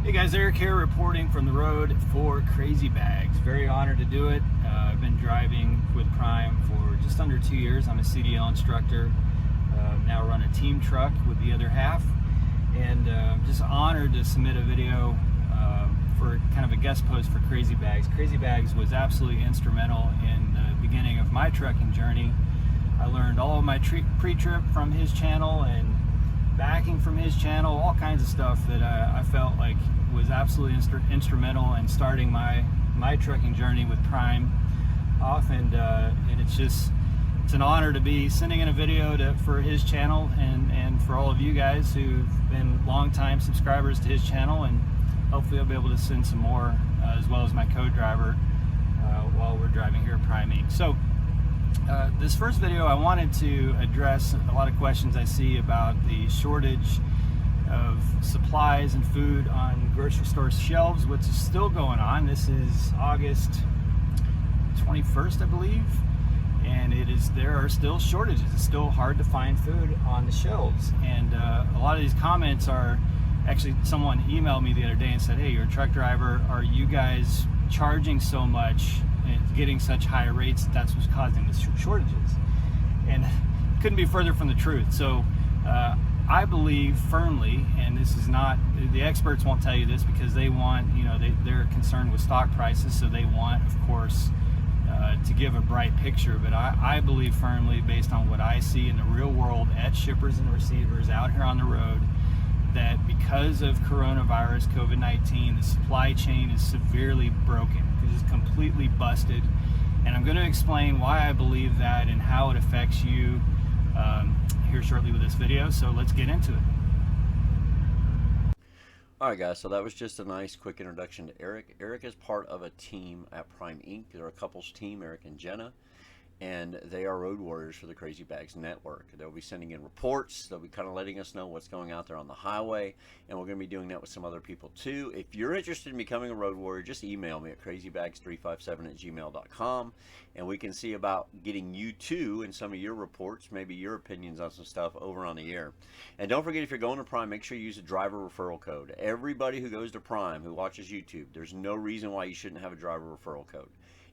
Hey guys, Eric here reporting from the road for Crazy Bags. Very honored to do it. I've been driving with Prime for just under 2 years. I'm a CDL instructor. Now run a team truck with the other half, and just honored to submit a video for kind of a guest post for Crazy Bags. Crazy Bags was absolutely instrumental in the beginning of my trucking journey. I learned all of my pre-trip from his channel and backing from his channel, all kinds of stuff that I felt like was absolutely instrumental in starting my trucking journey with Prime off, and it's an honor to be sending in a video for his channel and for all of you guys who've been longtime subscribers to his channel, and hopefully I'll be able to send some more as well as my co-driver while we're driving here at Prime Inc. So this first video, I wanted to address a lot of questions I see about the shortage of supplies and food on grocery store shelves, which is still going on. This is August 21st, I believe, and there are still shortages. It's still hard to find food on the shelves, and a lot of these comments are actually, someone emailed me the other day and said, hey, you're a truck driver, are you guys charging so much and getting such high rates that's what's causing the shortages? And couldn't be further from the truth. So I believe firmly, and this is not, the experts won't tell you this because they want, they're concerned with stock prices, so they want, of course, to give a bright picture. But I believe firmly, based on what I see in the real world at shippers and receivers out here on the road, that because of coronavirus, COVID-19, the supply chain is severely broken. It's just completely busted. And I'm going to explain why I believe that and how it affects you here shortly with this video. So let's get into it. Alright guys, so that was just a nice quick introduction to Eric. Eric is part of a team at Prime Inc. They're a couples team, Eric and Jenna, and they are road warriors for the Crazy Bags network. They'll be sending in reports. They'll be kind of letting us know what's going out there on the highway, and we're going to be doing that with some other people too. If you're interested in becoming a road warrior, just email me at crazybags357@gmail.com, and we can see about getting you too and some of your reports, maybe your opinions on some stuff over on the air. And don't forget, if you're going to Prime, make sure you use a driver referral code. Everybody who goes to Prime, who watches YouTube, there's no reason why you shouldn't have a driver referral code.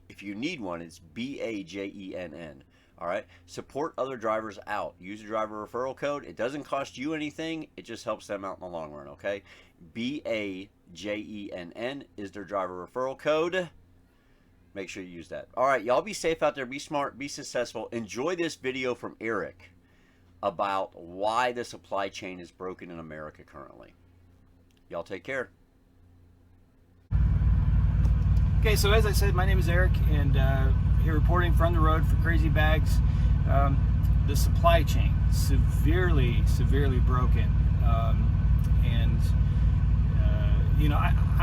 If you need one, it's BAJENN. All right, support other drivers out. Use a driver referral code. It doesn't cost you anything. It just helps them out in the long run. Okay, BAJENN is their driver referral code. Make sure you use that. All right, y'all be safe out there. Be smart. Be successful. Enjoy this video from Eric about why the supply chain is broken in America currently. Y'all take care. Okay, so as I said, my name is Eric, and here reporting from the road for Crazy Bags. The supply chain severely broken, I'm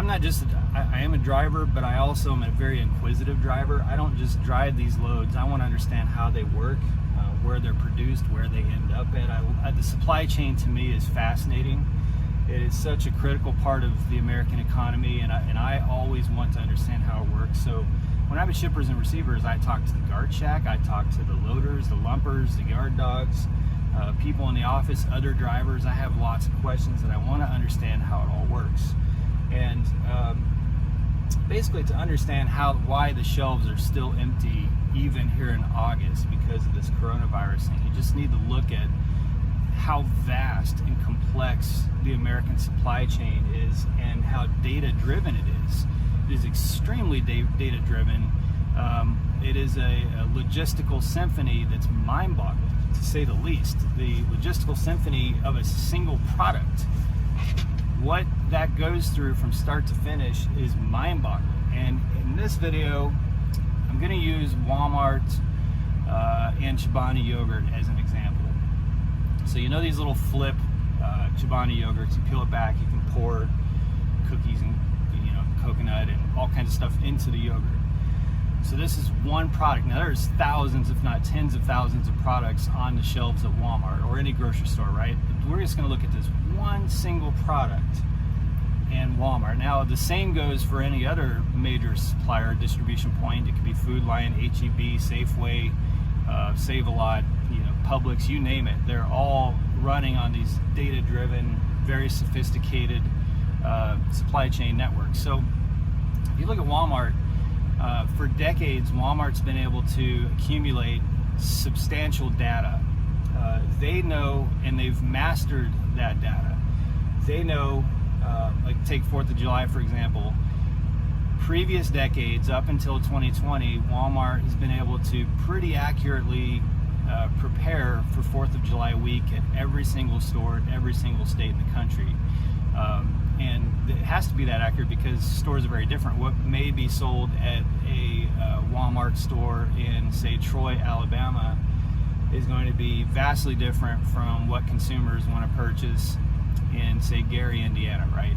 not just I am a driver, but I also am a very inquisitive driver. I don't just drive these loads. I want to understand how they work, where they're produced, where they end up at. The supply chain to me is fascinating. It is such a critical part of the American economy, and I always want to understand how it works. So when I'm at shippers and receivers, I talk to the guard shack, I talk to the loaders, the lumpers, the yard dogs, people in the office, other drivers. I have lots of questions that I want to understand how it all works. And basically to understand why the shelves are still empty even here in August because of this coronavirus thing, you just need to look at how vast and complex the American supply chain is and how data-driven it is. It is extremely data-driven. It is a logistical symphony that's mind-boggling, to say the least. The logistical symphony of a single product. What that goes through from start to finish is mind-boggling. And in this video, I'm going to use Walmart and Chobani yogurt as an example. So you know these little flip Chobani yogurts, you peel it back, you can pour cookies and coconut and all kinds of stuff into the yogurt. So this is one product. Now there's thousands, if not tens of thousands of products on the shelves at Walmart or any grocery store, right? We're just going to look at this one single product in Walmart. Now the same goes for any other major supplier distribution point. It could be Food Lion, HEB, Safeway, Save-A-Lot, Publix, you name it. They're all running on these data-driven, very sophisticated supply chain network. So if you look at Walmart, for decades, Walmart's been able to accumulate substantial data. They know, and they've mastered that data. They know, like take 4th of July, for example. Previous decades, up until 2020, Walmart has been able to pretty accurately prepare for 4th of July week at every single store, in every single state in the country. And it has to be that accurate because stores are very different. What may be sold at a Walmart store in, say, Troy, Alabama, is going to be vastly different from what consumers want to purchase in, say, Gary, Indiana, right?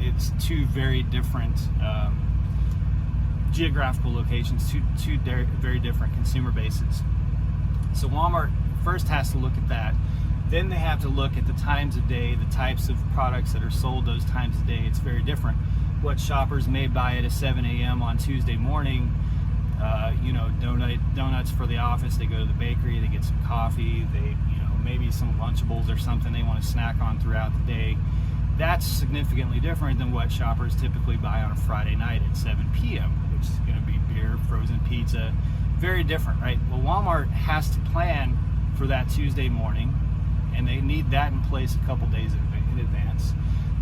It's two very different geographical locations, two very different consumer bases. So Walmart first has to look at that. Then they have to look at the times of day, the types of products that are sold those times of day. It's very different. What shoppers may buy at a 7 a.m. on Tuesday morning, you know, donuts for the office, they go to the bakery, they get some coffee, they, you know, maybe some Lunchables or something they want to snack on throughout the day. That's significantly different than what shoppers typically buy on a Friday night at 7 p.m., which is going to be beer, frozen pizza, very different, right? Well, Walmart has to plan for that Tuesday morning, and they need that in place a couple days in advance.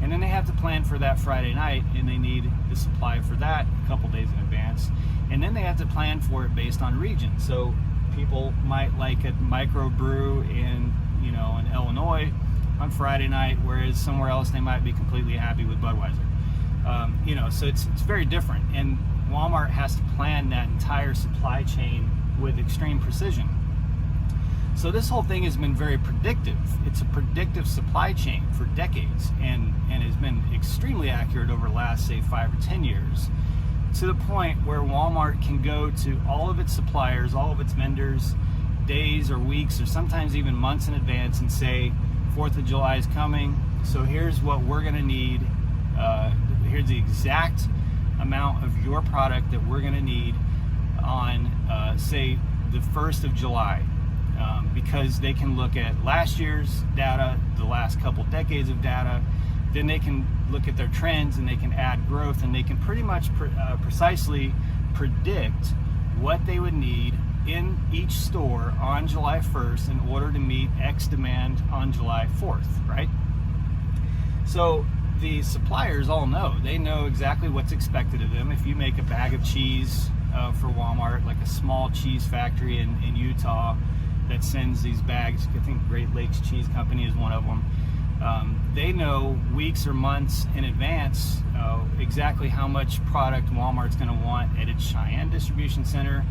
And then they have to plan for that Friday night, and they need the supply for that a couple days in advance. And then they have to plan for it based on region. So people might like a microbrew in, you know, in Illinois on Friday night, whereas somewhere else they might be completely happy with Budweiser. You know, so it's very different. And Walmart has to plan that entire supply chain with extreme precision. So this whole thing has been very predictive. It's a predictive supply chain for decades, and has been extremely accurate over the last, say, 5 or 10 years, to the point where Walmart can go to all of its suppliers, all of its vendors, days or weeks or sometimes even months in advance and say, 4th of July is coming, so here's what we're going to need. Here's the exact amount of your product that we're going to need on, say, the 1st of July. Because they can look at last year's data, the last couple decades of data, then they can look at their trends and they can add growth, and they can pretty much precisely predict what they would need in each store on July 1st in order to meet X demand on July 4th, right? So the suppliers all know. They know exactly what's expected of them. If you make a bag of cheese for Walmart, like a small cheese factory in Utah that sends these bags, I think Great Lakes Cheese Company is one of them, they know weeks or months in advance exactly how much product Walmart's going to want at its Cheyenne distribution center,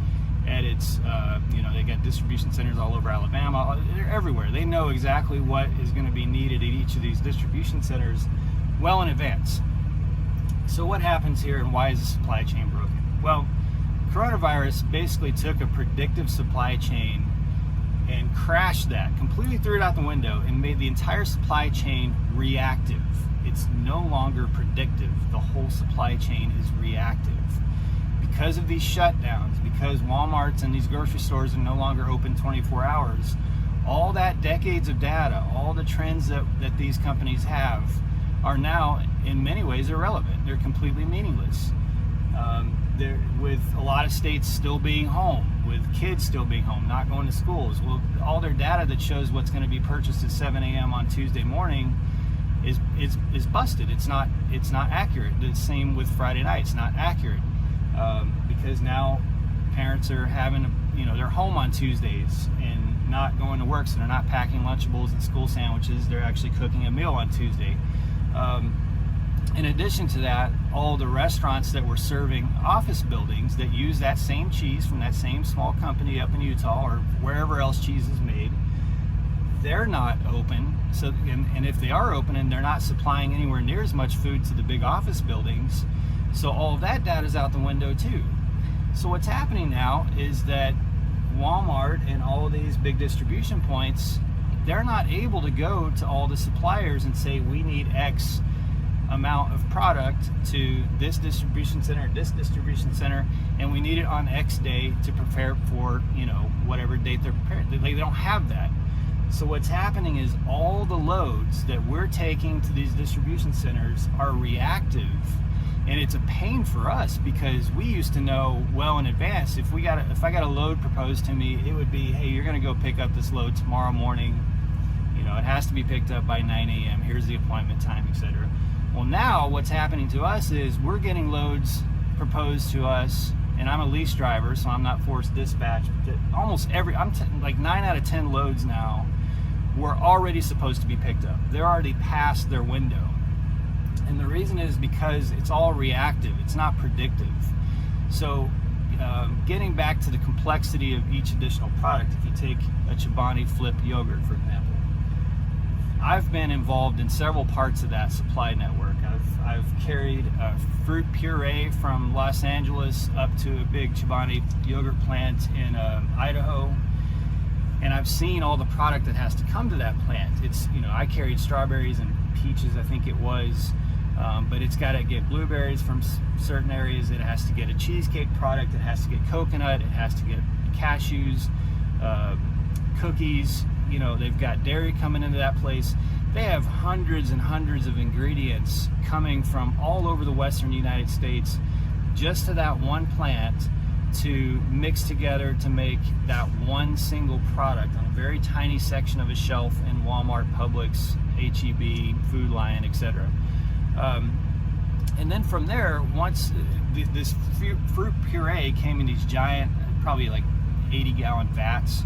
at its, you know, they got distribution centers all over Alabama, they're everywhere. They know exactly what is going to be needed at each of these distribution centers well in advance. So what happens here, and why is the supply chain broken? Well, coronavirus basically took a predictive supply chain and crashed that, completely threw it out the window, and made the entire supply chain reactive. It's no longer predictive. The whole supply chain is reactive. Because of these shutdowns, because Walmarts and these grocery stores are no longer open 24 hours, all that decades of data, all the trends that these companies have are now, in many ways, irrelevant. They're completely meaningless. With a lot of states still being home, with kids still being home, not going to schools, well, all their data that shows what's going to be purchased at 7 a.m. on Tuesday morning is busted. It's not accurate. The same with Friday night. It's not accurate because now parents are having, you know, they're home on Tuesdays and not going to work, so they're not packing Lunchables and school sandwiches. They're actually cooking a meal on Tuesday. In addition to that, all the restaurants that were serving office buildings that use that same cheese from that same small company up in Utah or wherever else cheese is made, they're not open. So, and if they are open, and they're not supplying anywhere near as much food to the big office buildings, so all of that data is out the window too. So what's happening now is that Walmart and all of these big distribution points, they're not able to go to all the suppliers and say, we need X amount of product to this distribution center, and we need it on X day to prepare for, you know, whatever date they're prepared. They don't have that. So what's happening is all the loads that we're taking to these distribution centers are reactive, and it's a pain for us because we used to know well in advance. If I got a load proposed to me, it would be, hey, you're going to go pick up this load tomorrow morning. You know, it has to be picked up by 9 a.m. Here's the appointment time, etc. Well, now what's happening to us is we're getting loads proposed to us, and I'm a lease driver, so I'm not forced dispatch. Almost like 9 out of 10 loads now were already supposed to be picked up. They're already past their window. And the reason is because it's all reactive. It's not predictive. So getting back to the complexity of each additional product, if you take a Chobani Flip yogurt, for example, I've been involved in several parts of that supply network. I've carried a fruit puree from Los Angeles up to a big Chobani yogurt plant in Idaho. And I've seen all the product that has to come to that plant. It's, you know, I carried strawberries and peaches, I think it was, but it's got to get blueberries from certain areas. It has to get a cheesecake product. It has to get coconut. It has to get cashews, cookies. You know, they've got dairy coming into that place. They have hundreds and hundreds of ingredients coming from all over the western United States just to that one plant to mix together to make that one single product on a very tiny section of a shelf in Walmart, Publix, HEB, Food Lion, etc. And then from there, once this fruit puree came in these giant, probably like 80-gallon vats,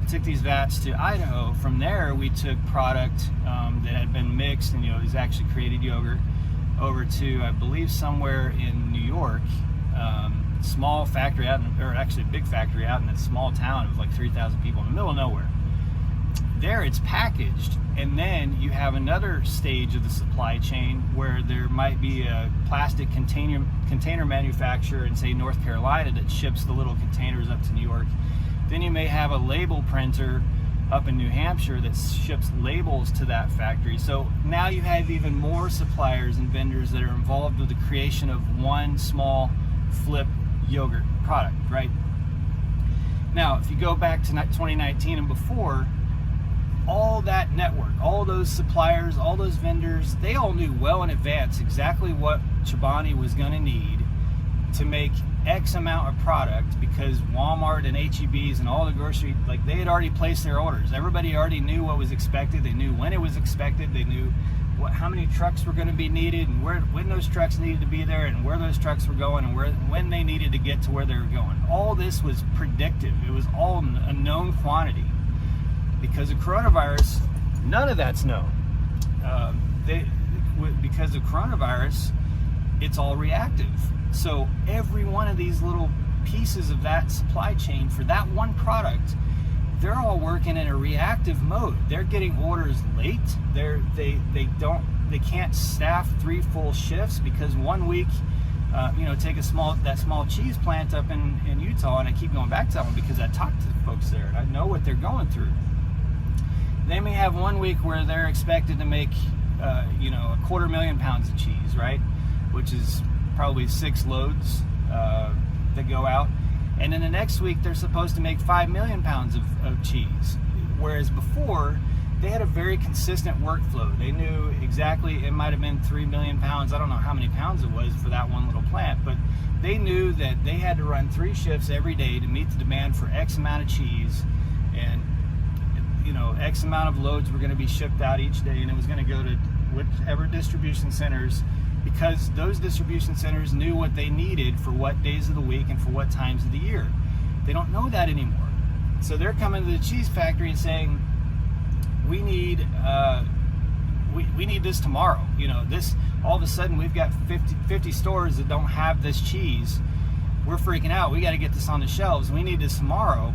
we took these vats to Idaho. From there, we took product that had been mixed and, you know, it was actually created yogurt over to, I believe, somewhere in New York. Small factory out, or actually a big factory out in a small town of like 3,000 people in the middle of nowhere. There it's packaged, and then you have another stage of the supply chain where there might be a plastic container manufacturer in, say, North Carolina that ships the little containers up to New York. Then you may have a label printer up in New Hampshire that ships labels to that factory. So now you have even more suppliers and vendors that are involved with the creation of one small Flip yogurt product, right? Now, if you go back to 2019 and before, all that network, all those suppliers, all those vendors, they all knew well in advance exactly what Chobani was going to need to make X amount of product, because Walmart and HEBs and all the grocery, like, they had already placed their orders. Everybody already knew what was expected. They knew when it was expected. They knew how many trucks were going to be needed, and when those trucks needed to be there, and where those trucks were going, and when they needed to get to where they were going. All this was predictive. It was all a known quantity. Because of coronavirus, none of that's known. Because of coronavirus, it's all reactive. So every one of these little pieces of that supply chain for that one product, they're all working in a reactive mode. They're getting orders late. They can't staff 3 full shifts because one week, take that small cheese plant up in Utah, and I keep going back to that one because I talked to the folks there and I know what they're going through. They may have one week where they're expected to make, 250,000 pounds of cheese, right? Which is probably 6 loads that go out. And then the next week, they're supposed to make 5 million pounds of cheese. Whereas before, they had a very consistent workflow. They knew exactly, it might have been 3 million pounds. I don't know how many pounds it was for that one little plant, but they knew that they had to run 3 shifts every day to meet the demand for X amount of cheese. And, X amount of loads were going to be shipped out each day, and it was going to go to whichever distribution centers, because those distribution centers knew what they needed for what days of the week and for what times of the year. They don't know that anymore. So they're coming to the cheese factory and saying, we need this tomorrow. This, all of a sudden we've got 50 stores that don't have this cheese. We're freaking out. We got to get this on the shelves. We need this tomorrow.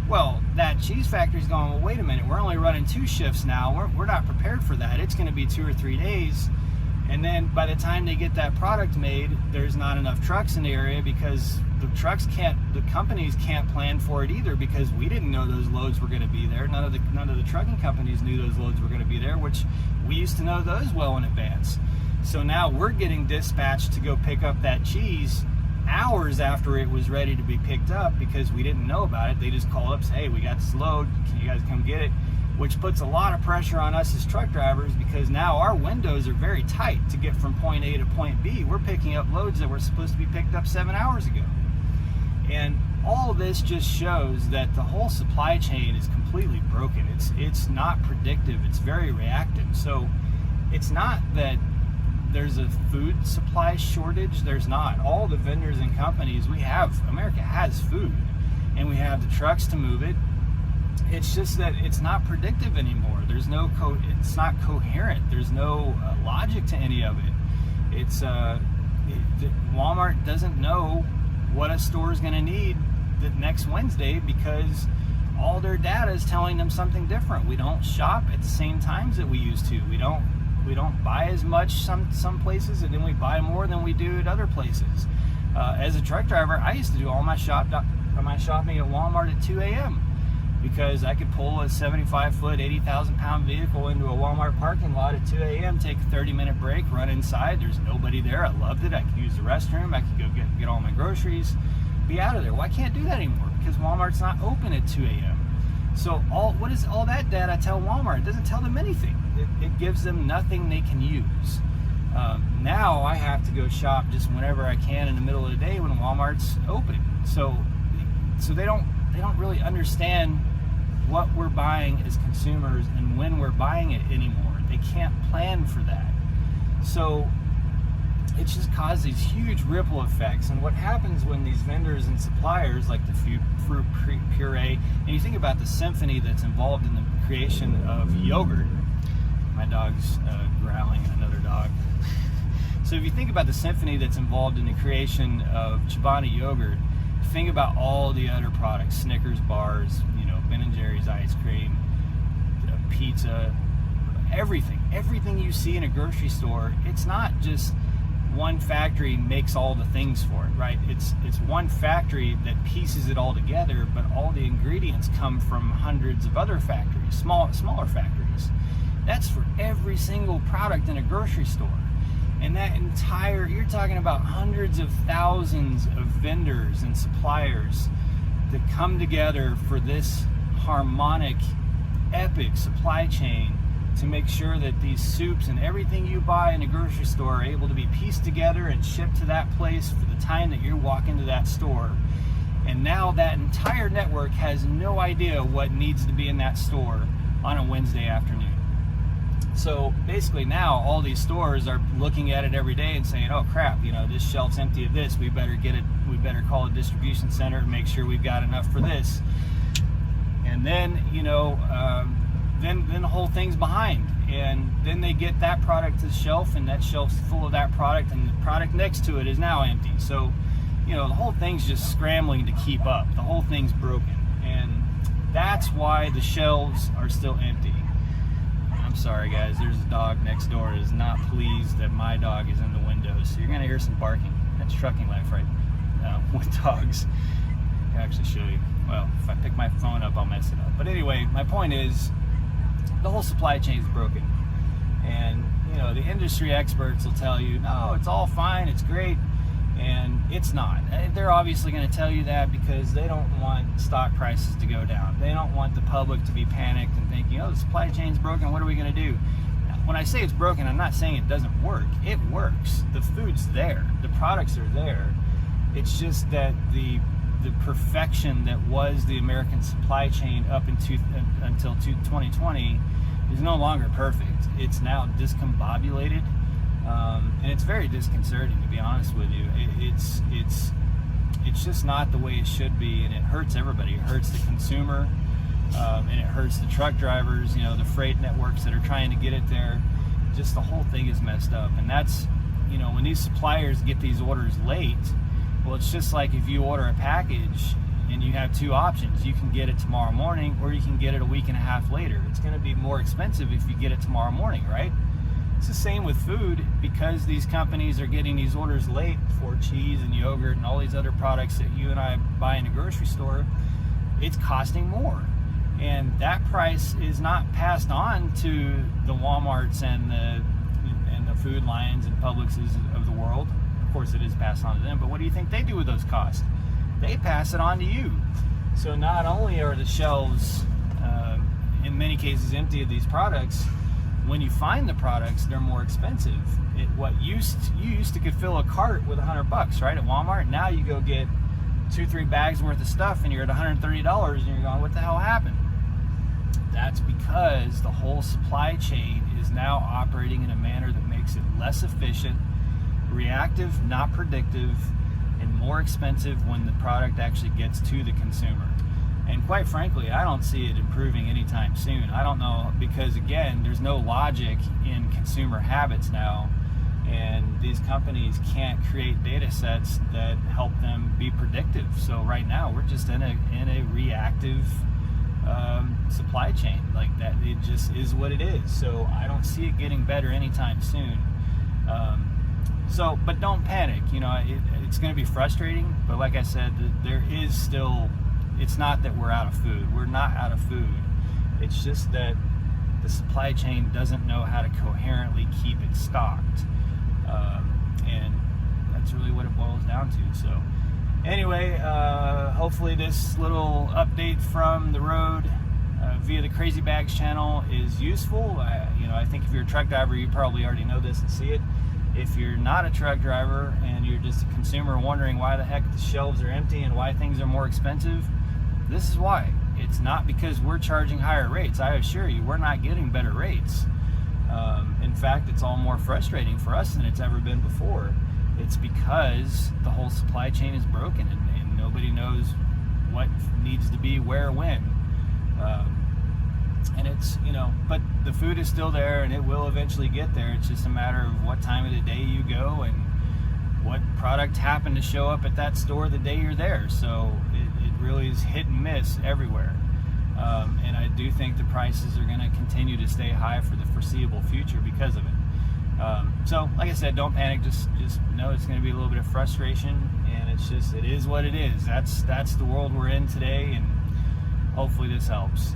Well, that cheese factory's going, well, wait a minute. We're only running 2 shifts now. We're not prepared for that. It's going to be 2 or 3 days. And then by the time they get that product made, there's not enough trucks in the area because the companies can't plan for it either, because we didn't know those loads were going to be there. None of the trucking companies knew those loads were going to be there, which we used to know those well in advance. So now we're getting dispatched to go pick up that cheese hours after it was ready to be picked up because we didn't know about it. They just call up, say, hey, we got this load. Can you guys come get it? which puts a lot of pressure on us as truck drivers, because now our windows are very tight to get from point A to point B. We're picking up loads that were supposed to be picked up 7 hours ago. And all of this just shows that the whole supply chain is completely broken. It's not predictive, it's very reactive. So it's not that there's a food supply shortage, there's not. All the vendors and companies America has food, and we have the trucks to move it. It's just that it's not predictive anymore. There's no it's not coherent. There's no logic to any of it. Walmart doesn't know what a store is going to need the next Wednesday, because all their data is telling them something different. We don't shop at the same times that we used to. We don't buy as much some places, and then we buy more than we do at other places. As a truck driver, I used to do all my shopping at Walmart at 2 a.m. because I could pull a 75-foot, 80,000-pound vehicle into a Walmart parking lot at 2 a.m., take a 30-minute break, run inside. There's nobody there. I loved it. I could use the restroom. I could go get all my groceries, be out of there. Well, I can't do that anymore because Walmart's not open at 2 a.m. So what does all that data tell Walmart? It doesn't tell them anything. It gives them nothing they can use. Now I have to go shop just whenever I can in the middle of the day when Walmart's open. So they don't really understand what we're buying as consumers and when we're buying it anymore. They can't plan for that. So it just causes these huge ripple effects. And what happens when these vendors and suppliers, like the fruit puree, and you think about the symphony that's involved in the creation of yogurt. My dog's growling at another dog. So if you think about the symphony that's involved in the creation of Chobani yogurt, think about all the other products: Snickers bars, Ben & Jerry's ice cream, pizza, everything you see in a grocery store. It's not just one factory makes all the things for it, right? It's one factory that pieces it all together, but all the ingredients come from hundreds of other factories, smaller factories. That's for every single product in a grocery store. And that you're talking about hundreds of thousands of vendors and suppliers that come together for this harmonic, epic supply chain to make sure that these soups and everything you buy in a grocery store are able to be pieced together and shipped to that place for the time that you walk into that store. And now that entire network has no idea what needs to be in that store on a Wednesday afternoon. So basically now all these stores are looking at it every day and saying, oh crap, this shelf's empty of this, we better get it, we better call a distribution center and make sure we've got enough for this. And then, then the whole thing's behind. And then they get that product to the shelf, and that shelf's full of that product, and the product next to it is now empty. So, the whole thing's just scrambling to keep up. The whole thing's broken. And that's why the shelves are still empty. I'm sorry guys, there's a dog next door that is not pleased that my dog is in the window, so you're gonna hear some barking. That's trucking life, right? With dogs. I'll actually show you. Well, if I pick my phone up, I'll mess it up. But anyway, my point is, the whole supply chain is broken. And, the industry experts will tell you, no, it's all fine, it's great. And it's not. They're obviously going to tell you that because they don't want stock prices to go down. They don't want the public to be panicked and thinking, oh, the supply chain's broken, what are we going to do? Now, when I say it's broken, I'm not saying it doesn't work. It works. The food's there. The products are there. It's just that the perfection that was the American supply chain up until 2020 is no longer perfect. It's now discombobulated. And it's very disconcerting, to be honest with you. It's just not the way it should be, and it hurts everybody. It hurts the consumer, and it hurts the truck drivers, the freight networks that are trying to get it there. Just the whole thing is messed up. And that's, when these suppliers get these orders late, well, it's just like if you order a package and you have two options. You can get it tomorrow morning, or you can get it a week and a half later. It's going to be more expensive if you get it tomorrow morning, right? It's the same with food. Because these companies are getting these orders late for cheese and yogurt and all these other products that you and I buy in a grocery store, it's costing more. And that price is not passed on to the Walmarts and the Food Lions and Publixes of the world. Of course, it is passed on to them, but what do you think they do with those costs? They pass it on to you. So not only are the shelves in many cases empty of these products. When you find the products, they're more expensive. You used to could fill a cart with $100, right, at Walmart. Now you go get 2-3 bags worth of stuff and you're at $130 and you're going, what the hell happened? That's because the whole supply chain is now operating in a manner that makes it less efficient, reactive, not predictive, and more expensive when the product actually gets to the consumer. And quite frankly, I don't see it improving anytime soon. I don't know, because again, there's no logic in consumer habits now, and these companies can't create data sets that help them be predictive. So right now we're just in a reactive supply chain like that. It just is what it is. So I don't see it getting better anytime soon. But don't panic. It's going to be frustrating, but like I said, there is still, it's not that we're out of food. We're not out of food. It's just that the supply chain doesn't know how to coherently keep it stocked. And that's really what it boils down to. So anyway, hopefully this little update from the road via the Crazy Bags channel is useful. I think if you're a truck driver, you probably already know this and see it. If you're not a truck driver and you're just a consumer wondering why the heck the shelves are empty and why things are more expensive, this is why. It's not because we're charging higher rates. I assure you, we're not getting better rates. In fact, it's all more frustrating for us than it's ever been before. It's because the whole supply chain is broken and nobody knows what needs to be where, when. And it's, but the food is still there and it will eventually get there. It's just a matter of what time of the day you go and what product happened to show up at that store the day you're there. So it really is hit and miss everywhere. And I do think the prices are going to continue to stay high for the foreseeable future because of it. So like I said, don't panic. Just know it's going to be a little bit of frustration, and it is what it is. That's the world we're in today, and hopefully this helps.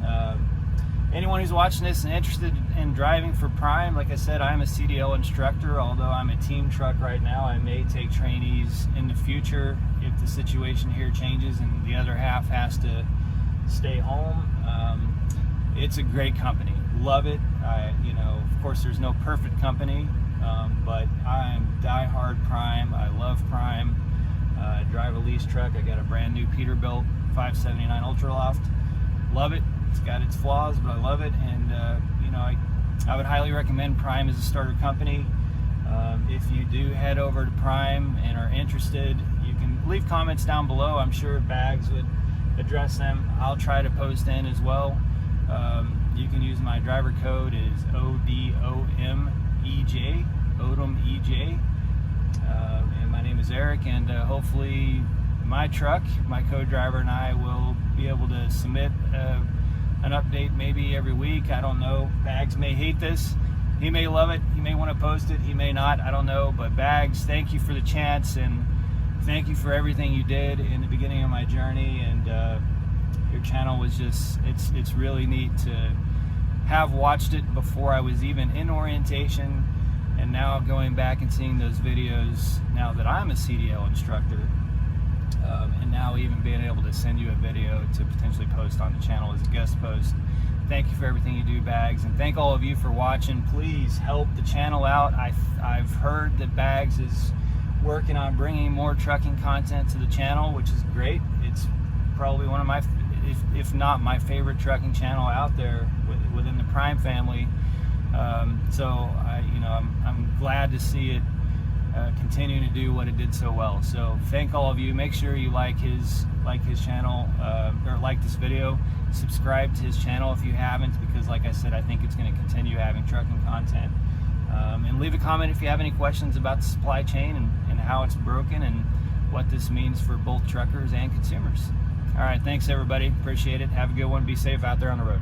Anyone who's watching this and interested in driving for Prime, like I said, I'm a CDL instructor. Although I'm a team truck right now, I may take trainees in the future if the situation here changes and the other half has to stay home. It's a great company. Love it. Of course, there's no perfect company, but I'm diehard Prime. I love Prime. I drive a lease truck. I got a brand new Peterbilt 579 Ultraloft. Love it. It's got its flaws, but I love it. And I would highly recommend Prime as a starter company. If you do head over to Prime and are interested, you can leave comments down below. I'm sure Bags would address them. I'll try to post in as well. You can use my driver code is ODOMEJ, ODOMEJ and my name is Eric, and hopefully my truck, my co-driver, and I will be able to submit an update maybe every week. I don't know. Bags may hate this. He may love it. He may want to post it. He may not. I don't know. But Bags, thank you for the chance, and thank you for everything you did in the beginning of my journey. And your channel was just, it's really neat to have watched it before I was even in orientation, and now going back and seeing those videos now that I'm a CDL instructor, and now even being able to send you a video to potentially post on the channel as a guest post. Thank you for everything you do, Bags, and thank all of you for watching. Please help the channel out. I've heard that Bags is working on bringing more trucking content to the channel, which is great. It's probably one of my, if not my favorite trucking channel out there within the Prime family. So I'm glad to see it continuing to do what it did so well. So thank all of you. Make sure you like his channel, or like this video. Subscribe to his channel if you haven't, because like I said, I think it's going to continue having trucking content. And leave a comment if you have any questions about the supply chain and how it's broken and what this means for both truckers and consumers. All right, thanks everybody. Appreciate it. Have a good one. Be safe out there on the road.